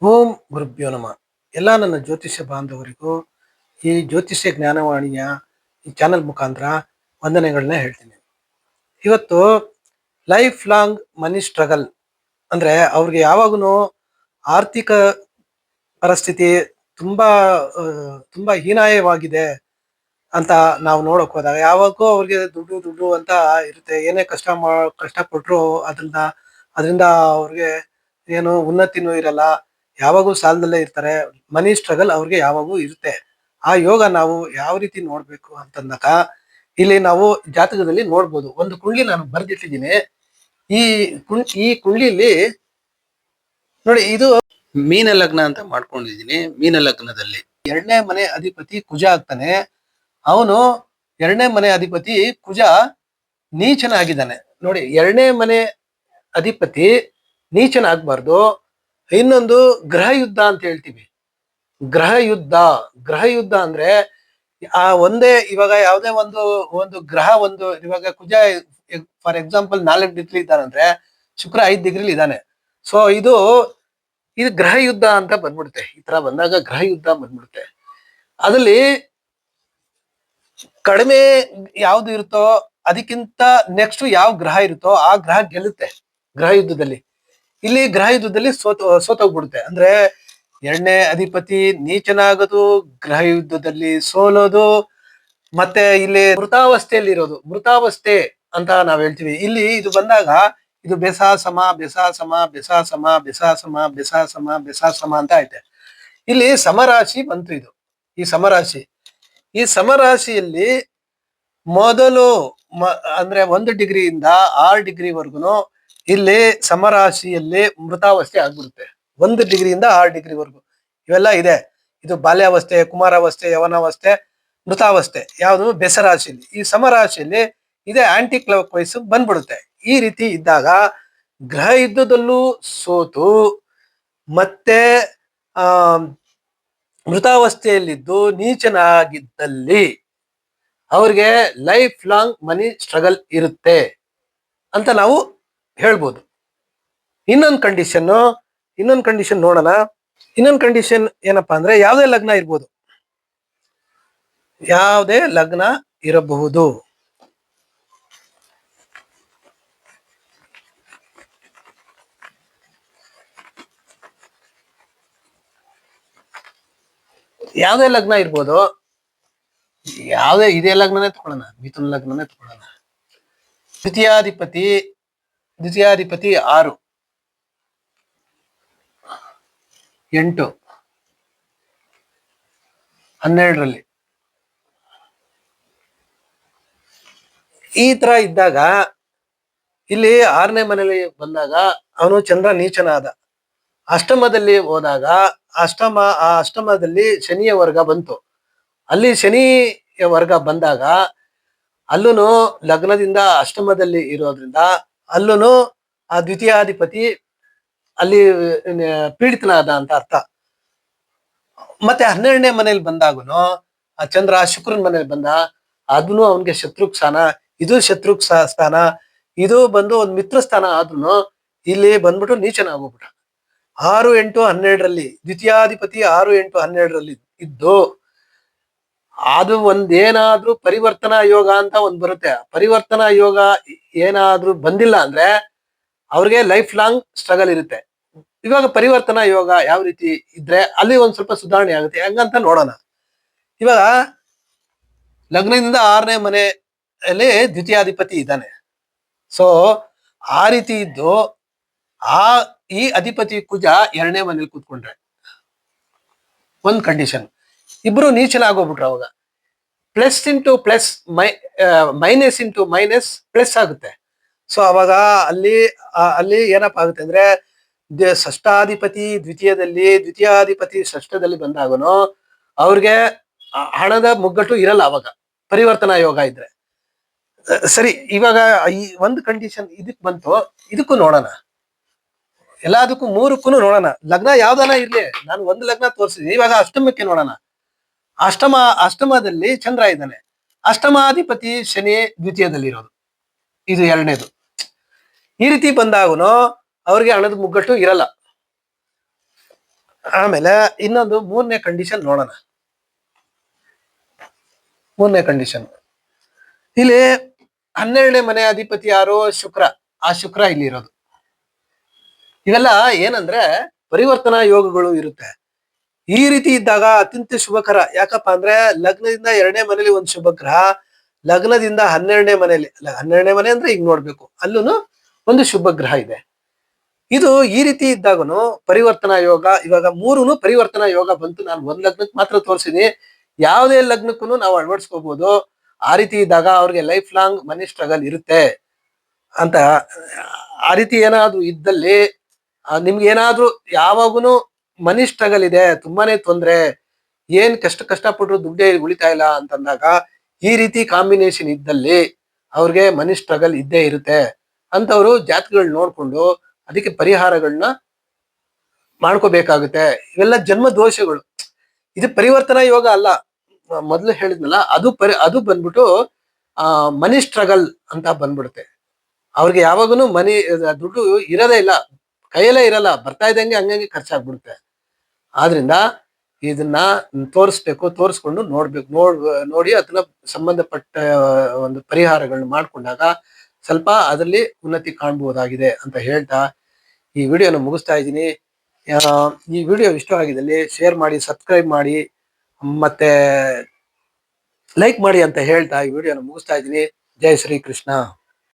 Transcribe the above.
ಓಂ ಗುರುಭ್ಯೋ ನಮಃ. ಎಲ್ಲ ನನ್ನ ಜ್ಯೋತಿಷ್ಯ ಬಾಂಧವರಿಗೂ ಈ ಜ್ಯೋತಿಷ್ಯ ಜ್ಞಾನವಾಣಿಯ ಈ ಚಾನಲ್ ಮುಖಾಂತರ ವಂದನೆಗಳನ್ನ ಹೇಳ್ತೀನಿ. ಇವತ್ತು ಲೈಫ್ ಲಾಂಗ್ ಮನಿ ಸ್ಟ್ರಗಲ್ ಅಂದ್ರೆ ಅವ್ರಿಗೆ ಯಾವಾಗೂ ಆರ್ಥಿಕ ಪರಿಸ್ಥಿತಿ ತುಂಬಾ ತುಂಬಾ ಹೀನಾಯವಾಗಿದೆ ಅಂತ ನಾವು ನೋಡಕ್ ಹೋದಾಗ ಯಾವಾಗೂ ಅವ್ರಿಗೆ ದುಡ್ಡು ದುಡ್ಡು ಅಂತ ಇರುತ್ತೆ. ಏನೇ ಕಷ್ಟಪಟ್ರು ಅದರಿಂದ ಅವ್ರಿಗೆ ಏನು ಉನ್ನತಿನೂ ಇರಲ್ಲ. ಯಾವಾಗೂ ಸಾಲದಲ್ಲೇ ಇರ್ತಾರೆ. ಮನಿ ಸ್ಟ್ರಗಲ್ ಅವ್ರಿಗೆ ಯಾವಾಗೂ ಇರುತ್ತೆ. ಆ ಯೋಗ ನಾವು ಯಾವ ರೀತಿ ನೋಡ್ಬೇಕು ಅಂತಂದಾಗ ಇಲ್ಲಿ ನಾವು ಜಾತಕದಲ್ಲಿ ನೋಡ್ಬೋದು. ಒಂದು ಕುಂಡ್ಲಿ ನಾನು ಬರ್ದಿಟ್ಟಿದ್ದೀನಿ. ಈ ಕುಂಡ್ಲಿಲಿ ನೋಡಿ, ಇದು ಮೀನ ಲಗ್ನ ಅಂತ ಮಾಡ್ಕೊಂಡಿದ್ದೀನಿ. ಮೀನ ಲಗ್ನದಲ್ಲಿ ಎರಡನೇ ಮನೆ ಅಧಿಪತಿ ಕುಜ ಆಗ್ತಾನೆ. ಅವನು ಎರಡನೇ ಮನೆ ಅಧಿಪತಿ ಕುಜ ನೀಚನಾಗಿದ್ದಾನೆ. ನೋಡಿ, ಎರಡನೇ ಮನೆ ಅಧಿಪತಿ ನೀಚನಾಗಬಾರ್ದು. ಇನ್ನೊಂದು ಗ್ರಹ ಯುದ್ಧ ಅಂತ ಹೇಳ್ತೀವಿ. ಗ್ರಹ ಯುದ್ಧ ಗ್ರಹ ಯುದ್ಧ ಅಂದ್ರೆ ಆ ಒಂದೇ ಇವಾಗ ಯಾವುದೇ ಒಂದು ಒಂದು ಗ್ರಹ ಒಂದು ಇವಾಗ ಕುಜ ಫಾರ್ ಎಕ್ಸಾಂಪಲ್ 4 ಡಿಗ್ರಿ ಇದ್ದಾನಂದ್ರೆ ಶುಕ್ರ 5 ಡಿಗ್ರಿಲಿ ಇದ್ದಾನೆ. ಸೊ ಇದು ಗ್ರಹ ಯುದ್ಧ ಅಂತ ಬಂದ್ಬಿಡುತ್ತೆ. ಈ ತರ ಬಂದಾಗ ಗ್ರಹ ಯುದ್ಧ ಬಂದ್ಬಿಡುತ್ತೆ. ಅದ್ರಲ್ಲಿ ಕಡಿಮೆ ಯಾವ್ದು ಇರುತ್ತೋ ಅದಕ್ಕಿಂತ ನೆಕ್ಸ್ಟ್ ಯಾವ ಗ್ರಹ ಇರುತ್ತೋ ಆ ಗ್ರಹ ಗೆಲ್ಲುತ್ತೆ ಗ್ರಹ ಯುದ್ಧದಲ್ಲಿ. ಇಲ್ಲಿ ಗ್ರಹ ಯುದ್ಧದಲ್ಲಿ ಸೋತೋಗ್ಬಿಡುತ್ತೆ. ಅಂದ್ರೆ ಎರಡನೇ ಅಧಿಪತಿ ನೀಚನಾಗೋದು, ಗ್ರಹ ಯುದ್ಧದಲ್ಲಿ ಸೋಲೋದು, ಮತ್ತೆ ಇಲ್ಲಿ ಮೃತಾವಸ್ಥೆಯಲ್ಲಿ ಇರೋದು. ಮೃತಾವಸ್ಥೆ ಅಂತ ನಾವ್ ಹೇಳ್ತೀವಿ. ಇಲ್ಲಿ ಇದು ಬಂದಾಗ ಇದು ಬೆಸಾಸಮ ಬೆಸಾಸಮ ಬೆಸಾಸಮ ಬೆಸಾಸಮ ಬೆಸಾಸಮ ಬೆಸಾಸಮ ಅಂತ ಐತೆ. ಇಲ್ಲಿ ಸಮರಾಶಿ ಬಂತು. ಇದು ಈ ಸಮರಾಶಿ. ಈ ಸಮರಾಶಿಯಲ್ಲಿ ಮೊದಲು ಅಂದ್ರೆ 1 ಡಿಗ್ರಿಯಿಂದ 6 ಡಿಗ್ರಿವರೆಗೂ ಇಲ್ಲಿ ಸಮರಾಶಿಯಲ್ಲಿ ಮೃತಾವಸ್ಥೆ ಆಗ್ಬಿಡುತ್ತೆ. 1 ಡಿಗ್ರಿಯಿಂದ 6 ಡಿಗ್ರಿವರೆಗೂ ಇವೆಲ್ಲ ಇದೆ. ಇದು ಬಾಲ್ಯಾವಸ್ಥೆ, ಕುಮಾರಾವಸ್ಥೆ, ಯವನಾವಸ್ಥೆ, ಮೃತಾವಸ್ಥೆ ಯಾವುದು ಬೆಸರಾಶಿಯಲ್ಲಿ. ಈ ಸಮರಾಶಿಯಲ್ಲಿ ಇದೇ ಆಂಟಿ ಕ್ಲಾಕ್ ವೈಸ್ ಬಂದ್ಬಿಡುತ್ತೆ. ಈ ರೀತಿ ಇದ್ದಾಗ ಗ್ರಹ ಯುದ್ಧದಲ್ಲೂ ಸೋತು ಮತ್ತೆ ಆ ಮೃತಾವಸ್ಥೆಯಲ್ಲಿದ್ದು ನೀಚನಾಗಿದ್ದಲ್ಲಿ ಅವ್ರಿಗೆ ಲೈಫ್ ಲಾಂಗ್ ಮನಿ ಸ್ಟ್ರಗಲ್ ಇರುತ್ತೆ ಅಂತ ನಾವು ಹೇಳ್ಬೋದು. ಇನ್ನೊಂದು ಕಂಡೀಷನ್ ನೋಡೋಣ. ಇನ್ನೊಂದು ಕಂಡೀಷನ್ ಏನಪ್ಪಾ ಅಂದ್ರೆ ಯಾವುದೇ ಲಗ್ನ ಇರ್ಬೋದು. ಯಾವುದೇ ಲಗ್ನ ಇರಬಹುದು. ಯಾವುದೇ ಲಗ್ನ ಇರ್ಬೋದು. ಯಾವುದೇ ಇದೇ ಲಗ್ನನೇ ತಗೊಳ್ಳೋಣ, ಮಿಥುನ ಲಗ್ನನೇ ತಗೊಳ್ಳೋಣ. ದ್ವಿತೀಯಾಧಿಪತಿ 6 8 12ರಲ್ಲಿ ಈ ತರ ಇದ್ದಾಗ ಇಲ್ಲಿ 6ನೇ ಮನೆಯಲ್ಲಿ ಬಂದಾಗ ಅವನು ಚಂದ್ರ ನೀಚನಾದ. ಅಷ್ಟಮದಲ್ಲಿ ಹೋದಾಗ ಅಷ್ಟಮದಲ್ಲಿ ಶನಿಯ ವರ್ಗ ಬಂತು. ಅಲ್ಲಿ ಶನಿಯ ವರ್ಗ ಬಂದಾಗ ಅಲ್ಲೂ ಲಗ್ನದಿಂದ ಅಷ್ಟಮದಲ್ಲಿ ಇರೋದ್ರಿಂದ ಅಲ್ಲೂ ಆ ದ್ವಿತೀಯಾಧಿಪತಿ ಅಲ್ಲಿ ಪೀಡಿತನಾದ ಅಂತ ಅರ್ಥ. ಮತ್ತೆ 12ನೇ ಮನೇಲಿ ಬಂದಾಗುನು ಆ ಚಂದ್ರ ಶುಕ್ರನ ಮನೇಲಿ ಬಂದ, ಅದನ್ನು ಅವನ್ಗೆ ಶತ್ರುಕ್ ಸ್ಥಾನ, ಇದು ಶತ್ರುಕ್ ಸ್ಥಾನ, ಇದು ಬಂದು ಒಂದು ಮಿತ್ರ ಸ್ಥಾನ. ಆದ್ರೂ ಇಲ್ಲಿ ಬಂದ್ಬಿಟ್ಟು ನೀಚನಾಗೋಗ್ಬಿಟ್ಟ. 6, 8, 12ರಲ್ಲಿ ದ್ವಿತೀಯಾಧಿಪತಿ 6, 8, 12ರಲ್ಲಿ ಇದ್ದು ಅದು ಒಂದೇನಾದ್ರೂ ಪರಿವರ್ತನಾ ಯೋಗ ಅಂತ ಒಂದ್ ಬರುತ್ತೆ. ಪರಿವರ್ತನಾ ಯೋಗ ಏನಾದ್ರೂ ಬಂದಿಲ್ಲ ಅಂದ್ರೆ ಅವ್ರಿಗೆ ಲೈಫ್ ಲಾಂಗ್ ಸ್ಟ್ರಗಲ್ ಇರುತ್ತೆ. ಇವಾಗ ಪರಿವರ್ತನಾ ಯೋಗ ಯಾವ ರೀತಿ ಇದ್ರೆ ಅಲ್ಲಿ ಒಂದ್ ಸ್ವಲ್ಪ ಸುಧಾರಣೆ ಆಗುತ್ತೆ ಹೆಂಗಂತ ನೋಡೋಣ. ಇವಾಗ ಲಗ್ನದಿಂದ 6ನೇ ಮನೆಯಲ್ಲಿ ದ್ವಿತೀಯಾಧಿಪತಿ ಇದ್ದಾನೆ. ಸೊ ಆ ರೀತಿ ಇದ್ದು ಈ ಅಧಿಪತಿ ಕುಜ 2ನೇ ಮನೇಲಿ ಕೂತ್ಕೊಂಡ್ರೆ ಒಂದ್ ಕಂಡೀಷನ್. ಇಬ್ರು ನೀಚನಾಗೋಗ್ಬಿಟ್ರು. ಅವಾಗ plus into plus minus into minus plus ಆಗುತ್ತೆ. ಸೊ ಅವಾಗ ಅಲ್ಲಿ ಏನಪ್ಪಾ ಆಗುತ್ತೆ ಅಂದ್ರೆ ಷಷ್ಠಾಧಿಪತಿ ದ್ವಿತೀಯದಲ್ಲಿ, ದ್ವಿತೀಯಾಧಿಪತಿ ಷಷ್ಠದಲ್ಲಿ ಬಂದಾಗನು ಅವ್ರಿಗೆ ಹಣದ ಮುಗ್ಗಟ್ಟು ಇರಲ್ಲ. ಅವಾಗ ಪರಿವರ್ತನಾ ಯೋಗ ಇದ್ರೆ ಸರಿ. ಇವಾಗ ಈ ಒಂದು ಕಂಡೀಷನ್ ಇದಕ್ ಬಂತು. ಇದಕ್ಕೂ ನೋಡೋಣ, ಎಲ್ಲದಕ್ಕೂ 3ಕ್ಕೂ ನೋಡೋಣ. ಲಗ್ನ ಯಾವ್ದಾನ ಇರ್ಲಿ, ನಾನು ಒಂದು ಲಗ್ನ ತೋರಿಸಿದ್ದೀನಿ. ಇವಾಗ ಅಷ್ಟಮಕ್ಕೆ ನೋಡೋಣ. ಅಷ್ಟಮದಲ್ಲಿ ಚಂದ್ರ ಇದ್ದಾನೆ. ಅಷ್ಟಮಾಧಿಪತಿ ಶನಿ ದ್ವಿತೀಯದಲ್ಲಿ ಇರೋದು, ಇದು 2ನೇದು. ಈ ರೀತಿ ಬಂದಾಗನು ಅವ್ರಿಗೆ ಹಣದ ಮುಗ್ಗಟ್ಟು ಇರಲ್ಲ. ಆಮೇಲೆ ಇನ್ನೊಂದು ಮೂರನೇ ಕಂಡೀಷನ್ ನೋಡೋಣ. ಮೂರನೇ ಕಂಡೀಷನ್ ಇಲ್ಲಿ 12ನೇ ಮನೆ ಅಧಿಪತಿ ಯಾರು? ಶುಕ್ರ. ಆ ಶುಕ್ರ ಇಲ್ಲಿ ಇರೋದು. ಇವೆಲ್ಲ ಏನಂದ್ರೆ ಪರಿವರ್ತನಾ ಯೋಗಗಳು ಇರುತ್ತೆ. ಈ ರೀತಿ ಇದ್ದಾಗ ಅತ್ಯಂತ ಶುಭಕರ. ಯಾಕಪ್ಪ ಅಂದ್ರೆ ಲಗ್ನದಿಂದ 2ನೇ ಮನೇಲಿ ಒಂದು ಶುಭ ಗ್ರಹ, ಲಗ್ನದಿಂದ 12ನೇ ಮನೆಯಲ್ಲಿ, 12ನೇ ಮನೆ ಅಂದ್ರೆ ಈಗ ನೋಡ್ಬೇಕು, ಅಲ್ಲೂ ಒಂದು ಶುಭ ಗ್ರಹ ಇದೆ. ಇದು ಈ ರೀತಿ ಇದ್ದಾಗನು ಪರಿವರ್ತನಾ ಯೋಗ. ಇವಾಗ ಮೂರುನು ಪರಿವರ್ತನಾ ಯೋಗ ಬಂತು. ನಾನು ಒಂದ್ ಲಗ್ನಕ್ಕೆ ಮಾತ್ರ ತೋರಿಸಿದೀನಿ, ಯಾವುದೇ ಲಗ್ನಕ್ಕೂ ನಾವು ಅಳವಡಿಸ್ಕೋಬಹುದು. ಆ ರೀತಿ ಇದ್ದಾಗ ಅವ್ರಿಗೆ ಲೈಫ್ ಲಾಂಗ್ ಮನಿ ಸ್ಟ್ರಗಲ್ ಇರುತ್ತೆ ಅಂತ. ಆ ರೀತಿ ಏನಾದ್ರು ಇದ್ದಲ್ಲಿ ನಿಮ್ಗೆ ಏನಾದ್ರೂ ಯಾವಾಗೂನು ಮನಿ ಸ್ಟ್ರಗಲ್ ಇದೆ, ತುಂಬಾನೇ ತೊಂದ್ರೆ, ಏನ್ ಕಷ್ಟಪಟ್ಟರು ದುಡ್ಡೇ ಉಳಿತಾ ಇಲ್ಲ ಅಂತಂದಾಗ, ಈ ರೀತಿ ಕಾಂಬಿನೇಷನ್ ಇದ್ದಲ್ಲಿ ಅವ್ರಿಗೆ ಮನಿ ಸ್ಟ್ರಗಲ್ ಇದ್ದೇ ಇರುತ್ತೆ. ಅಂತವ್ರು ಜಾತಕಗಳು ನೋಡ್ಕೊಂಡು ಅದಕ್ಕೆ ಪರಿಹಾರಗಳನ್ನ ಮಾಡ್ಕೋಬೇಕಾಗುತ್ತೆ. ಇವೆಲ್ಲ ಜನ್ಮ ದೋಷಗಳು. ಇದು ಪರಿವರ್ತನಾ ಯೋಗ ಅಲ್ಲ. ಮೊದ್ಲು ಹೇಳಿದ್ನಲ್ಲ, ಅದು ಬಂದ್ಬಿಟ್ಟು ಮನಿ ಸ್ಟ್ರಗಲ್ ಅಂತ ಬಂದ್ಬಿಡುತ್ತೆ. ಅವ್ರಿಗೆ ಯಾವಾಗೂನು ದುಡ್ಡು ಇರೋದೇ ಇಲ್ಲ, ಕೈಯಲ್ಲೇ ಇರಲ್ಲ, ಬರ್ತಾ ಇದ್ದಂಗೆ ಹಂಗಂಗೆ ಖರ್ಚಾಗ್ಬಿಡುತ್ತೆ. ಆದ್ರಿಂದ ಇದನ್ನ ತೋರಿಸ್ಬೇಕು, ತೋರಿಸ್ಕೊಂಡು ನೋಡಿ ಅದನ್ನ ಸಂಬಂಧಪಟ್ಟ ಒಂದು ಪರಿಹಾರಗಳನ್ನ ಮಾಡ್ಕೊಂಡಾಗ ಸ್ವಲ್ಪ ಅದರಲ್ಲಿ ಉನ್ನತಿ ಕಾಣಬಹುದಾಗಿದೆ ಅಂತ ಹೇಳ್ತಾ ಈ ವಿಡಿಯೋನ ಮುಗಿಸ್ತಾ ಇದ್ದೀನಿ. ಈ ವಿಡಿಯೋ ಇಷ್ಟವಾಗಿದ್ದಲ್ಲಿ ಶೇರ್ ಮಾಡಿ, ಸಬ್ಸ್ಕ್ರೈಬ್ ಮಾಡಿ, ಮತ್ತೆ ಲೈಕ್ ಮಾಡಿ ಅಂತ ಹೇಳ್ತಾ ಈ ವಿಡಿಯೋನ ಮುಗಿಸ್ತಾ ಇದ್ದೀನಿ. ಜೈ ಶ್ರೀ ಕೃಷ್ಣ.